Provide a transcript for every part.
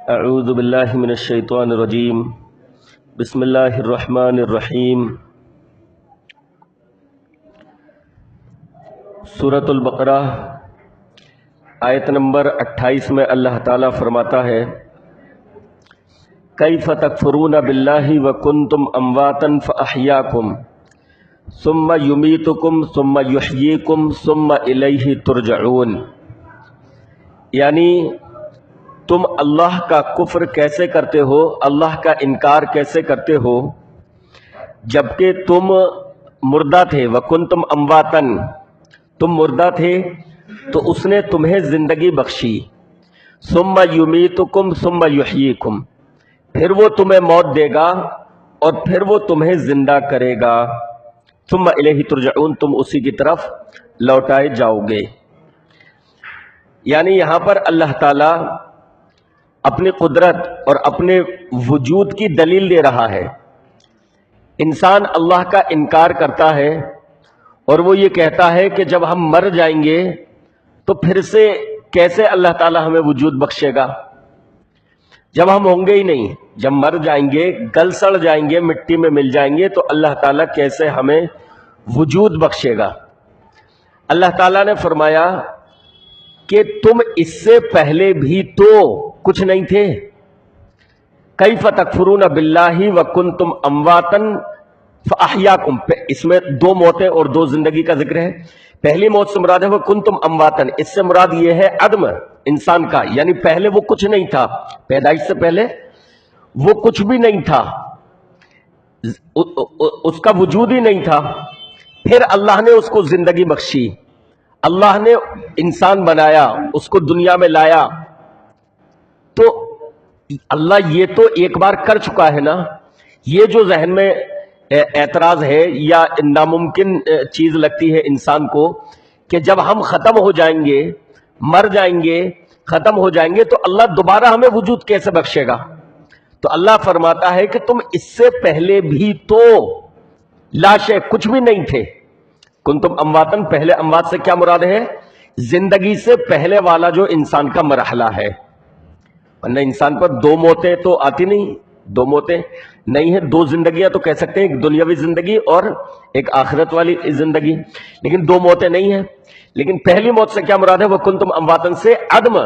اعوذ باللہ من الشیطان الرجیم بسم اللہ الرحمن الرحیم۔ سورۃ البقرہ آیت نمبر 28 میں اللہ تعالیٰ فرماتا ہے کیف تکفرون باللہ وکنتم امواتا فاحیاکم ثم یمیتکم ثم یحییکم ثم الیہ ترجعون، یعنی تم اللہ کا کفر کیسے کرتے ہو، اللہ کا انکار کیسے کرتے ہو جبکہ تم مردہ تھے۔ وکنتم امواتن، تم مردہ تھے تو اس نے تمہیں زندگی بخشی۔ ثم یمیتکم ثم یحییکم، پھر وہ تمہیں موت دے گا اور پھر وہ تمہیں زندہ کرے گا۔ ثم الیہ ترجعون، تم اسی کی طرف لوٹائے جاؤ گے۔ یعنی یہاں پر اللہ تعالیٰ اپنی قدرت اور اپنے وجود کی دلیل دے رہا ہے۔ انسان اللہ کا انکار کرتا ہے اور وہ یہ کہتا ہے کہ جب ہم مر جائیں گے تو پھر سے کیسے اللہ تعالیٰ ہمیں وجود بخشے گا، جب ہم ہوں گے ہی نہیں، جب مر جائیں گے، گل سڑ جائیں گے، مٹی میں مل جائیں گے تو اللہ تعالیٰ کیسے ہمیں وجود بخشے گا۔ اللہ تعالیٰ نے فرمایا کہ تم اس سے پہلے بھی تو کچھ نہیں تھے۔ کیف تکفرون باللہ وکنتم امواتا فاحیاکم، اس میں دو موتیں اور دو زندگی کا ذکر ہے۔ پہلی موت سے مراد ہے وکنتم امواتا، اس سے مراد یہ ہے عدم انسان کا، یعنی پہلے وہ کچھ نہیں تھا، پیدائش سے پہلے وہ کچھ بھی نہیں تھا، اس کا وجود ہی نہیں تھا۔ پھر اللہ نے اس کو زندگی بخشی، اللہ نے انسان بنایا، اس کو دنیا میں لایا۔ تو اللہ یہ تو ایک بار کر چکا ہے نا۔ یہ جو ذہن میں اعتراض ہے یا ناممکن چیز لگتی ہے انسان کو کہ جب ہم ختم ہو جائیں گے، مر جائیں گے، ختم ہو جائیں گے تو اللہ دوبارہ ہمیں وجود کیسے بخشے گا؟ تو اللہ فرماتا ہے کہ تم اس سے پہلے بھی تو لاشیں کچھ بھی نہیں تھے۔ کنتم امواتن، پہلے اموات سے کیا مراد ہے؟ زندگی سے پہلے والا جو انسان کا مرحلہ ہے، ورنہ انسان پر دو موتیں تو آتی نہیں، دو موتیں نہیں ہیں، دو زندگیاں تو کہہ سکتے ہیں، ایک دنیاوی زندگی اور ایک آخرت والی زندگی، لیکن دو موتیں نہیں ہیں۔ لیکن پہلی موت سے کیا مراد ہے؟ وہ کنتم امواتن سے عدم،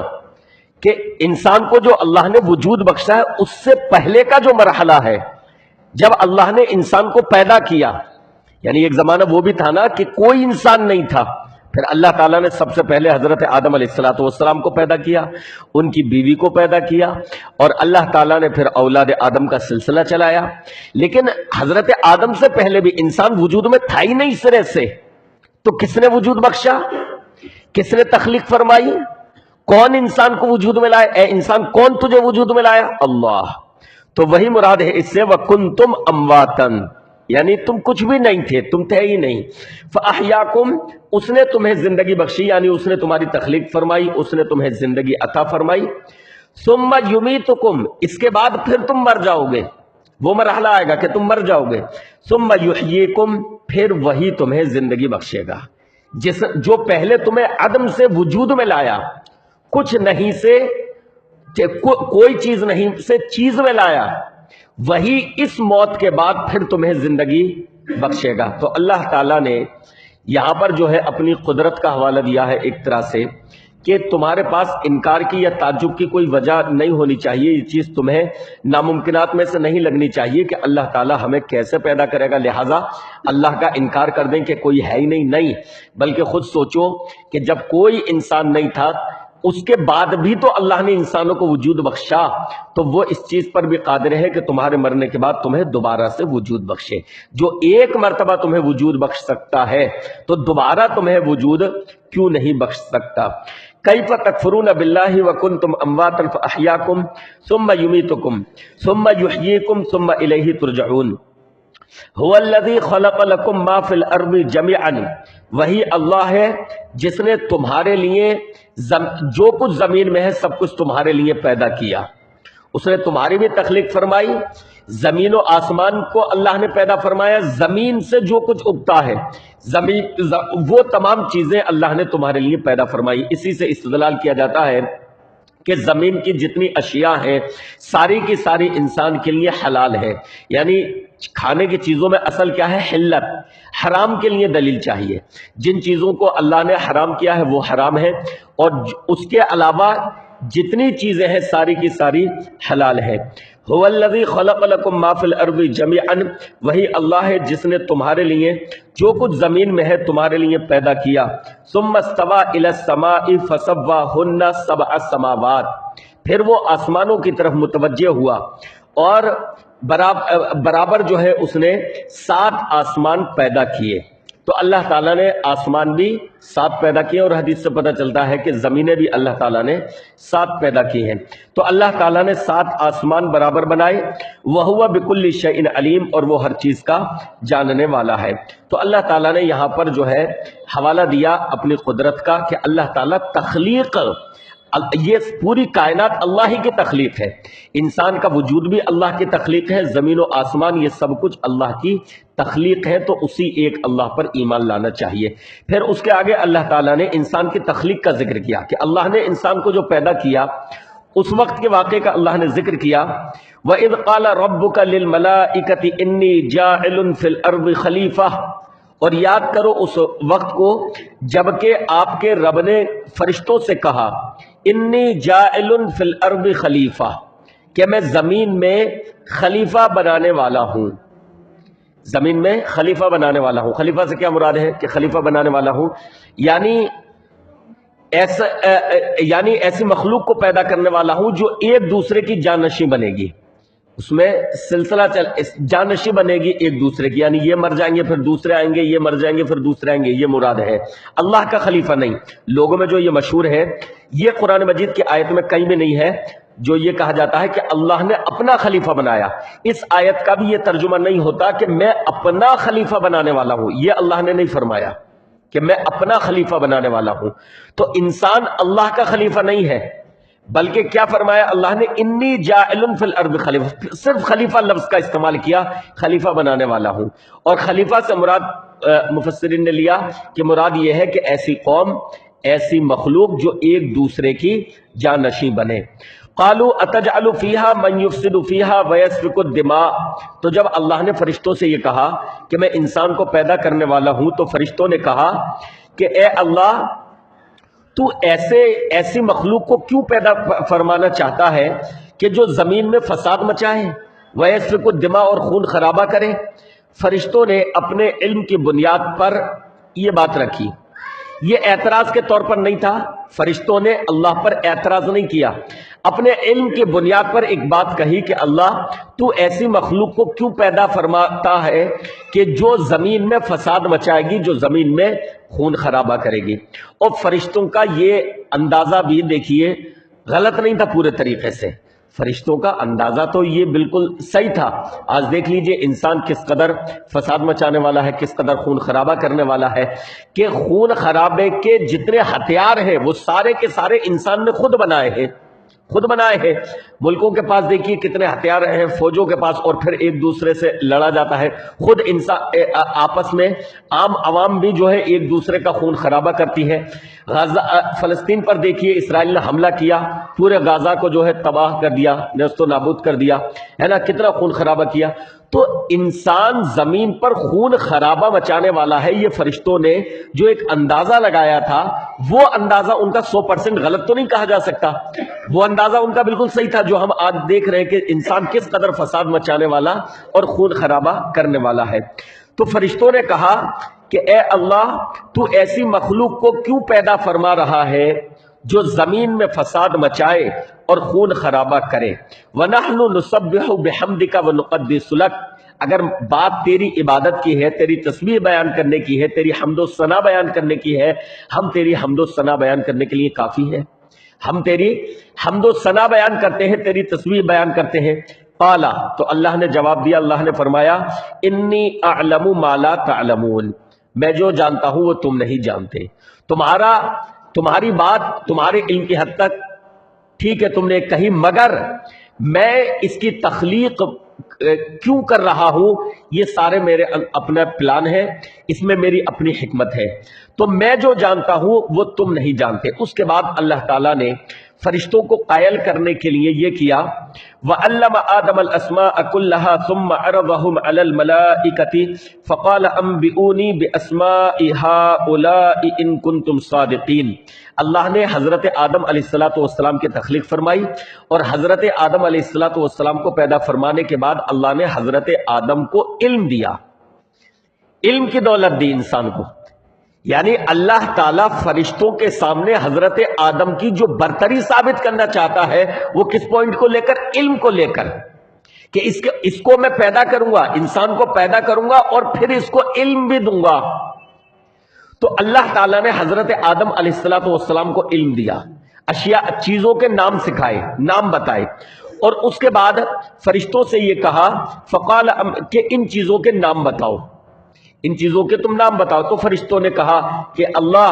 کہ انسان کو جو اللہ نے وجود بخشا ہے اس سے پہلے کا جو مرحلہ ہے، جب اللہ نے انسان کو پیدا کیا، یعنی ایک زمانہ وہ بھی تھا نا کہ کوئی انسان نہیں تھا، پھر اللہ تعالیٰ نے سب سے پہلے حضرت آدم علیہ السلام کو پیدا کیا، ان کی بیوی کو پیدا کیا، اور اللہ تعالیٰ نے پھر اولاد آدم کا سلسلہ چلایا۔ لیکن حضرت آدم سے پہلے بھی انسان وجود میں تھا ہی نہیں سرے سے، تو کس نے وجود بخشا؟ کس نے تخلیق فرمائی؟ کون انسان کو وجود میں لائے؟ اے انسان کون تجھے وجود میں لایا؟ اللہ۔ تو وہی مراد ہے اس سے وَكُنْتُمْ أَمْوَاتًا، یعنی تم کچھ بھی نہیں تھے، تم تھے ہی نہیں۔ فَأَحْيَاكُمْ، اس نے تمہیں زندگی بخشی، یعنی اس نے تمہاری تخلیق فرمائی، اس نے تمہیں زندگی عطا فرمائی۔ ثُمَّ يُمِيتُكُمْ، اس کے بعد پھر تم مر جاؤ گے، وہ مرحلہ آئے گا کہ تم مر جاؤ گے۔ ثُمَّ يُحْيِيكُمْ، پھر وہی تمہیں زندگی بخشے گا، جو پہلے تمہیں عدم سے وجود میں لایا، کچھ نہیں سے، کوئی چیز نہیں سے چیز میں لایا، وہی اس موت کے بعد پھر تمہیں زندگی بخشے گا۔ تو اللہ تعالیٰ نے یہاں پر جو ہے اپنی قدرت کا حوالہ دیا ہے ایک طرح سے، کہ تمہارے پاس انکار کی یا تعجب کی کوئی وجہ نہیں ہونی چاہیے، یہ چیز تمہیں ناممکنات میں سے نہیں لگنی چاہیے کہ اللہ تعالیٰ ہمیں کیسے پیدا کرے گا، لہٰذا اللہ کا انکار کر دیں کہ کوئی ہے ہی نہیں، بلکہ خود سوچو کہ جب کوئی انسان نہیں تھا اس کے بعد بھی تو اللہ نے انسانوں کو وجود بخشا، تو وہ اس چیز پر بھی قادر ہے کہ تمہارے مرنے کے بعد تمہیں دوبارہ سے وجود بخشے۔ جو ایک مرتبہ تمہیں وجود بخش سکتا ہے تو دوبارہ تمہیں وجود کیوں نہیں بخش سکتا؟ کیف تکفرون باللہ وکنتم امواتا فاحیاکم ثم یمیتکم ثم یحییکم ثم الیہ ترجعون۔ هو الذی خلق لکم ما فی الارض جميعا، وہی اللہ ہے جس نے تمہارے لیے جو کچھ زمین میں ہے سب کچھ تمہارے لیے پیدا کیا، اس نے تمہاری بھی تخلیق فرمائی، زمین و آسمان کو اللہ نے پیدا فرمایا، زمین سے جو کچھ اگتا ہے وہ تمام چیزیں اللہ نے تمہارے لیے پیدا فرمائی۔ اسی سے استدلال کیا جاتا ہے کہ زمین کی جتنی اشیاء ہیں ساری کی ساری انسان کے لیے حلال ہے، یعنی کھانے کی چیزوں میں اصل کیا ہے؟ حلت۔ حرام کے لیے دلیل چاہیے، جن چیزوں کو اللہ نے حرام کیا ہے وہ حرام ہے، اور اس کے علاوہ جتنی چیزیں ہیں ساری کی ساری حلال ہے۔ هو الذی خلق لکم ما فی الارض جمیعا، وہی اللہ ہے جس نے تمہارے لیے جو کچھ زمین میں ہے تمہارے لیے پیدا کیا۔ ثم استوى الی السماء فسواہن سبع سماوات، پھر وہ آسمانوں کی طرف متوجہ ہوا اور برابر جو ہے اس نے 7 آسمان پیدا کیے۔ تو اللہ تعالیٰ نے آسمان بھی 7 پیدا کیے، اور حدیث سے پتہ چلتا ہے کہ زمینیں بھی اللہ تعالیٰ نے 7 پیدا کی ہیں۔ تو اللہ تعالیٰ نے 7 آسمان برابر بنائے، وَهُوَ بِكُلِّ شَيْءٍ عَلِيمٌ، اور وہ ہر چیز کا جاننے والا ہے۔ تو اللہ تعالیٰ نے یہاں پر جو ہے حوالہ دیا اپنی قدرت کا کہ اللہ تعالیٰ تخلیق، یہ پوری کائنات اللہ ہی کی تخلیق ہے، انسان کا وجود بھی اللہ کی تخلیق ہے، زمین و آسمان یہ سب کچھ اللہ کی تخلیق ہے، تو اسی ایک اللہ پر ایمان لانا چاہیے۔ پھر اس کے آگے اللہ تعالیٰ نے انسان کی تخلیق کا ذکر کیا کہ اللہ نے انسان کو جو پیدا کیا اس وقت کے واقعے کا اللہ نے ذکر کیا۔ وَإِذْ قَالَ رَبُّكَ لِلْمَلَائِكَةِ إِنِّي جَاعِلٌ فِي الْأَرْضِ خَلِيفَةً، اور یاد کرو اس وقت کو جبکہ آپ کے رب نے فرشتوں سے کہا انی جاعل فی الارض خلیفہ، کہ میں زمین میں خلیفہ بنانے والا ہوں، زمین میں خلیفہ بنانے والا ہوں۔ خلیفہ سے کیا مراد ہے کہ خلیفہ بنانے والا ہوں، یعنی ایسی مخلوق کو پیدا کرنے والا ہوں جو ایک دوسرے کی جانشین بنے گی، اس میں سلسلہ جانشین بنے گی ایک دوسرے کی، یعنی یہ مر جائیں گے پھر دوسرے آئیں گے، یہ مر جائیں گے پھر دوسرے آئیں گے، یہ مراد ہے۔ اللہ کا خلیفہ نہیں، لوگوں میں جو یہ مشہور ہے، یہ قرآن مجید کی آیت میں کہیں بھی نہیں ہے جو یہ کہا جاتا ہے کہ اللہ نے اپنا خلیفہ بنایا۔ اس آیت کا بھی یہ ترجمہ نہیں ہوتا کہ میں اپنا خلیفہ بنانے والا ہوں، یہ اللہ نے نہیں فرمایا کہ میں اپنا خلیفہ بنانے والا ہوں۔ تو انسان اللہ کا خلیفہ نہیں ہے، بلکہ کیا فرمایا اللہ نے؟ انی جاعل فی الارض خلیفہ، صرف خلیفہ لفظ کا استعمال کیا، خلیفہ بنانے والا ہوں۔ اور خلیفہ سے مراد مفسرین نے لیا کہ مراد یہ ہے کہ ایسی قوم، ایسی مخلوق جو ایک دوسرے کی جانشین بنے۔ قالوا اتجعل فیہا من یفسد فیہا ویسفک الدماء، تو جب اللہ نے فرشتوں سے یہ کہا کہ میں انسان کو پیدا کرنے والا ہوں، تو فرشتوں نے کہا کہ اے اللہ تو ایسی مخلوق کو کیوں پیدا فرمانا چاہتا ہے کہ جو زمین میں فساد مچائے، ویسفک الدماء، اور خون خرابہ کرے۔ فرشتوں نے اپنے علم کی بنیاد پر یہ بات رکھی، یہ اعتراض کے طور پر نہیں تھا، فرشتوں نے اللہ پر اعتراض نہیں کیا، اپنے علم کی بنیاد پر ایک بات کہی کہ اللہ تو ایسی مخلوق کو کیوں پیدا فرماتا ہے کہ جو زمین میں فساد مچائے گی، جو زمین میں خون خرابہ کرے گی۔ اور فرشتوں کا یہ اندازہ بھی دیکھیے غلط نہیں تھا پورے طریقے سے، فرشتوں کا اندازہ تو یہ بالکل صحیح تھا۔ آج دیکھ لیجئے انسان کس قدر فساد مچانے والا ہے، کس قدر خون خرابہ کرنے والا ہے، کہ خون خرابے کے جتنے ہتھیار ہیں وہ سارے کے سارے انسان نے خود بنائے ہیں، خود بنائے ہیں۔ ملکوں کے پاس دیکھیے کتنے ہتھیار ہیں، فوجوں کے پاس، اور پھر ایک دوسرے سے لڑا جاتا ہے، خود انسان آپس میں عام عوام بھی جو ہے ایک دوسرے کا خون خرابہ کرتی ہے۔ فلسطین پر دیکھیے اسرائیل نے حملہ کیا، پورے غازہ کو جو ہے تباہ کر دیا، نیست و نابود کر دیا، ہے نا، کتنا خون خرابہ کیا۔ تو انسان زمین پر خون خرابہ مچانے والا ہے، یہ فرشتوں نے جو ایک اندازہ لگایا تھا، وہ اندازہ ان کا 100% غلط تو نہیں کہا جا سکتا، وہ اندازہ ان کا بالکل صحیح تھا جو ہم آج دیکھ رہے ہیں کہ انسان کس قدر فساد مچانے والا اور خون خرابہ کرنے والا ہے۔ تو فرشتوں نے کہا کہ اے اللہ تو ایسی مخلوق کو کیوں پیدا فرما رہا ہے جو زمین میں فساد مچائے اور خون خرابہ کرے۔ وَنَحْنُ نُسَبِّحُ بِحَمْدِكَ وَنُقَدِّسُ لَكَ، اگر بات تیری عبادت کی ہے، تیری تسبیح بیان کرنے کی ہے، تیری حمد و ثنا بیان کرنے کی ہے، ہم تیری حمد و ثنا بیان کرنے کے لیے کافی ہے، ہم تیری حمد و ثنا بیان کرتے ہیں، تیری تسبیح بیان کرتے ہیں۔ قالا، تو اللہ نے جواب دیا، اللہ نے فرمایا انی اعلم ما لا تعلمون، میں جو جانتا ہوں وہ تم نہیں جانتے۔ تمہاری بات تمہارے علم کی حد تک ٹھیک ہے تم نے کہی، مگر میں اس کی تخلیق کیوں کر رہا ہوں، یہ سارے میرے اپنا پلان ہے، اس میں میری اپنی حکمت ہے، تو میں جو جانتا ہوں وہ تم نہیں جانتے۔ اس کے بعد اللہ تعالیٰ نے فرشتوں کو قائل کرنے کے لیے یہ کیا، وَعَلَّمَ آدَمَ الْأَسْمَاءَ كُلَّهَا ثُمَّ عَرَضَهُمْ عَلَى الْمَلَائِكَةِ فَقَالَ أَنبِئُونِي بِأَسْمَاءِ هَؤُلَاءِ إِن كُنتُمْ صَادِقِينَ۔ اللہ نے حضرت آدم علیہ السلام کی تخلیق فرمائی، اور حضرت آدم علیہ السلام کو پیدا فرمانے کے بعد اللہ نے حضرت آدم کو علم دیا، علم کی دولت دی انسان کو۔ یعنی اللہ تعالیٰ فرشتوں کے سامنے حضرت آدم کی جو برتری ثابت کرنا چاہتا ہے، وہ کس پوائنٹ کو لے کر؟ علم کو لے کر، کہ اس کو میں پیدا کروں گا، انسان کو پیدا کروں گا اور پھر اس کو علم بھی دوں گا۔ تو اللہ تعالیٰ نے حضرت آدم علیہ السلام کو علم دیا، اشیاء چیزوں کے نام سکھائے، نام بتائے، اور اس کے بعد فرشتوں سے یہ کہا فقال کہ ان چیزوں کے نام بتاؤ، ان چیزوں کے تم نام بتاؤ۔ تو فرشتوں نے کہا کہ اللہ،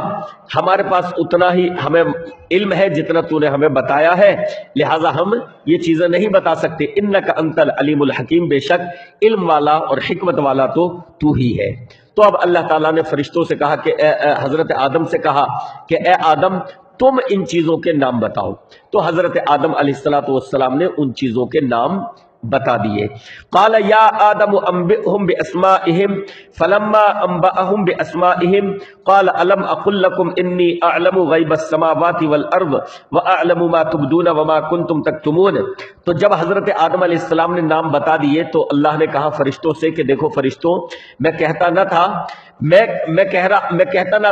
ہمارے پاس اتنا ہی ہمیں علم ہے جتنا تو نے ہمیں بتایا ہے، لہٰذا ہم یہ چیزیں نہیں بتا سکتے۔ انک انت العلیم الحکیم، بے شک علم والا اور حکمت والا تو ہی ہے۔ تو اب اللہ تعالیٰ نے فرشتوں سے کہا کہ حضرت آدم سے کہا کہ اے آدم، تم ان چیزوں کے نام بتاؤ۔ تو حضرت آدم علیہ السلام نے ان چیزوں کے نام بتا دیے۔ قال یا آدم انبئهم باسمائهم فلما انبأهم باسمائهم قال الم اقل لكم انی اعلم غیب السماوات والارض واعلم ما تبدون وما کنتم تکتمون۔ تو جب حضرت آدم علیہ السلام نے نام بتا دیے تو اللہ نے کہا فرشتوں سے کہ دیکھو فرشتوں، میں کہتا نہ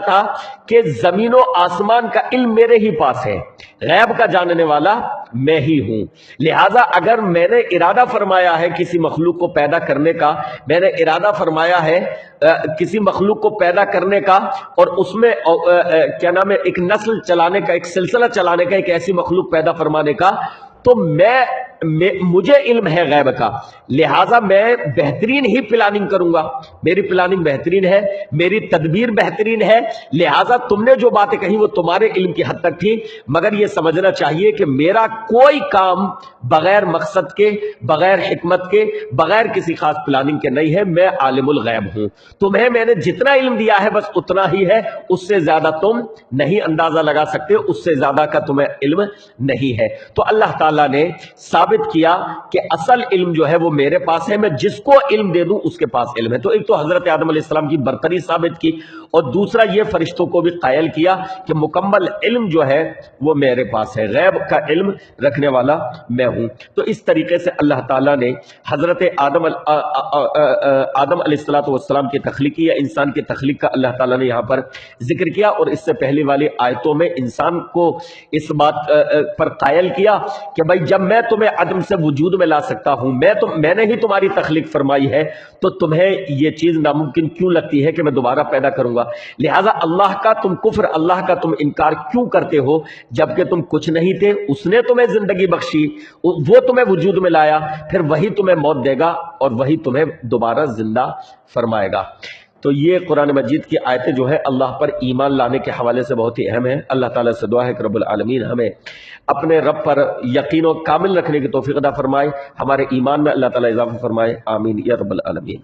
تھا کہ زمین و آسمان کا علم میرے ہی پاس ہے، غیب کا جاننے والا میں ہی ہوں، لہذا اگر میں نے ارادہ فرمایا ہے کسی مخلوق کو پیدا کرنے کا، میں نے ارادہ فرمایا ہے کسی مخلوق کو پیدا کرنے کا اور اس میں کیا نام ہے ایک نسل چلانے کا، ایک سلسلہ چلانے کا، ایک ایسی مخلوق پیدا فرمانے کا، تو مجھے علم ہے غیب کا، لہٰذا میں بہترین ہی پلاننگ کروں گا، میری پلاننگ بہترین ہے، میری تدبیر بہترین ہے، لہٰذا تم نے جو باتیں کہیں وہ تمہارے علم کی حد تک تھی، مگر یہ سمجھنا چاہیے کہ میرا کوئی کام بغیر مقصد کے، بغیر حکمت کے، بغیر کسی خاص پلاننگ کے نہیں ہے، میں عالم الغیب ہوں، تمہیں میں نے جتنا علم دیا ہے بس اتنا ہی ہے، اس سے زیادہ تم نہیں اندازہ لگا سکتے، اس سے زیادہ کا تمہیں علم نہیں ہے۔ تو اللہ تعالیٰ نے ثابت کیا کہ اصل علم جو ہے وہ میرے پاس ہے، میں جس کو علم دے دوں اس کے پاس علم ہے۔ تو ایک تو حضرت آدم علیہ السلام کی برتری ثابت کی، اور دوسرا یہ فرشتوں کو بھی قائل کیا کہ مکمل علم جو ہے وہ میرے پاس ہے، غیب کا علم رکھنے والا میں ہوں۔ تو اس طریقے سے اللہ تعالیٰ نے حضرت آدم علیہ السلام کی تخلیق یا انسان کی تخلیق کا اللہ تعالیٰ نے یہاں پر ذکر کیا، اور اس سے پہلی والی آیتوں میں انسان کو اس بات پر قائل کیا کہ بھائی جب میں تمہیں عدم سے وجود میں لا سکتا ہوں، میں نے ہی تمہاری تخلیق فرمائی ہے، تو تمہیں یہ چیز ناممکن کیوں لگتی ہے کہ میں دوبارہ پیدا کروں گا؟ لہٰذا اللہ کا تم کفر، اللہ کا تم انکار کیوں کرتے ہو جبکہ تم کچھ نہیں تھے؟ اس نے تمہیں زندگی بخشی، وہ تمہیں وجود میں لایا، پھر وہی تمہیں موت دے گا اور وہی تمہیں دوبارہ زندہ فرمائے گا۔ تو یہ قرآن مجید کی آیتیں جو ہے اللہ پر ایمان لانے کے حوالے سے بہت ہی اہم ہیں۔ اللہ تعالیٰ سے دعا ہے کہ رب العالمین ہمیں اپنے رب پر یقین و کامل رکھنے کی توفیق عطا فرمائے، ہمارے ایمان میں اللہ تعالیٰ اضافہ فرمائے، آمین یا رب العالمین۔